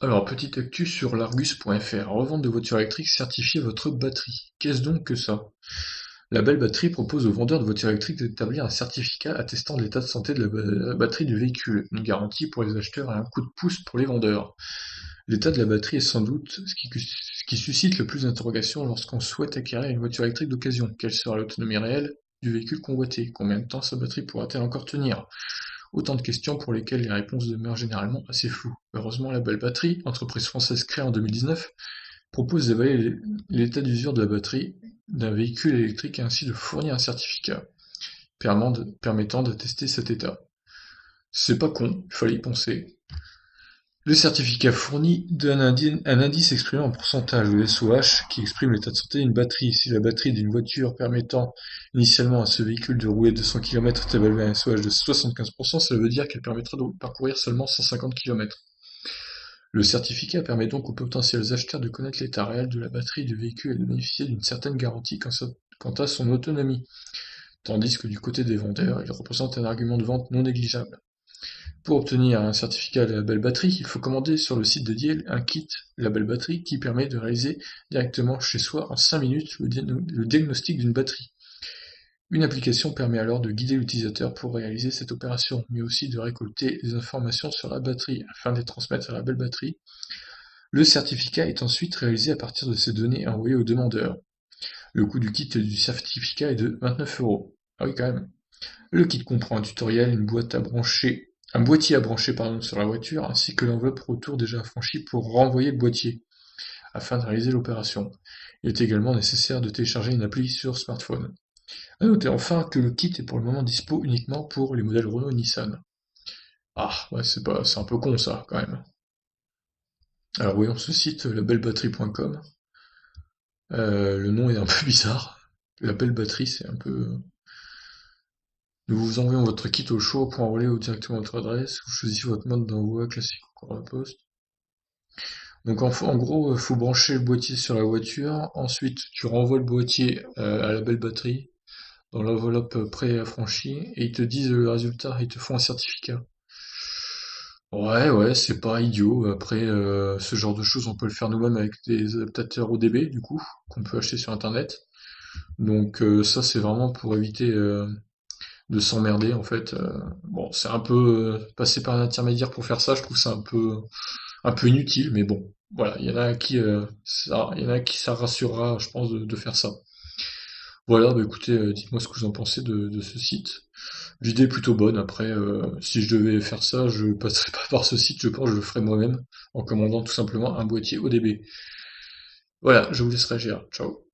Alors, petite actu sur l'Argus.fr. Revente de voitures électriques, certifiez votre batterie. Qu'est-ce donc que ça? La Belle Batterie propose aux vendeurs de voitures électriques d'établir un certificat attestant de l'état de santé de la batterie du véhicule. Une garantie pour les acheteurs et un coup de pouce pour les vendeurs. L'état de la batterie est sans doute ce qui suscite le plus d'interrogations lorsqu'on souhaite acquérir une voiture électrique d'occasion. Quelle sera l'autonomie réelle du véhicule convoité? Combien de temps sa batterie pourra-t-elle encore tenir? Autant de questions pour lesquelles les réponses demeurent généralement assez floues. Heureusement, la Belle Batterie, entreprise française créée en 2019, propose d'évaluer l'état d'usure de la batterie d'un véhicule électrique et ainsi de fournir un certificat permettant d'attester cet état. C'est pas con, il fallait y penser. Le certificat fournit un indice exprimé en pourcentage, le SOH, qui exprime l'état de santé d'une batterie. Si la batterie d'une voiture permettant initialement à ce véhicule de rouler 200 km est évaluée à un SOH de 75%, cela veut dire qu'elle permettra de parcourir seulement 150 km. Le certificat permet donc aux potentiels acheteurs de connaître l'état réel de la batterie du véhicule et de bénéficier d'une certaine garantie quant à son autonomie, tandis que du côté des vendeurs, il représente un argument de vente non négligeable. Pour obtenir un certificat label batterie, il faut commander sur le site dédié un kit label batterie qui permet de réaliser directement chez soi en 5 minutes le diagnostic d'une batterie. Une application permet alors de guider l'utilisateur pour réaliser cette opération, mais aussi de récolter des informations sur la batterie afin de les transmettre à la belle batterie. Le certificat est ensuite réalisé à partir de ces données envoyées au demandeur. Le coût du kit du certificat est de 29 €. Ah oui, quand même. Le kit comprend un tutoriel, un boîtier à brancher sur la voiture, ainsi que l'enveloppe retour déjà affranchie pour renvoyer le boîtier, afin de réaliser l'opération. Il est également nécessaire de télécharger une appli sur smartphone. À noter enfin que le kit est pour le moment dispo uniquement pour les modèles Renault et Nissan. Ah, ouais, c'est un peu con ça, quand même. Alors voyons ce site, labellebatterie.com. Le nom est un peu bizarre. La belle batterie, c'est un peu. Nous vous envoyons votre kit au choix pour envoyer directement à votre adresse. Vous choisissez votre mode d'envoi classique ou courrier poste. Donc en gros, faut brancher le boîtier sur la voiture. Ensuite, tu renvoies le boîtier à la belle batterie dans l'enveloppe pré-affranchie et ils te disent le résultat. Ils te font un certificat. Ouais, ouais, c'est pas idiot. Après, ce genre de choses, on peut le faire nous-mêmes avec des adaptateurs ODB, du coup, qu'on peut acheter sur Internet. Donc ça, c'est vraiment pour éviter de s'emmerder, en fait. Bon, c'est un peu passer par un intermédiaire pour faire ça, je trouve ça un peu inutile, mais bon, voilà, il y en a qui ça rassurera, je pense, de faire ça. Voilà, bah écoutez, dites-moi ce que vous en pensez de ce site. L'idée est plutôt bonne, après, si je devais faire ça, je passerais pas par ce site, je pense que je le ferais moi-même, en commandant tout simplement un boîtier ODB. Voilà, je vous laisse réagir. Ciao.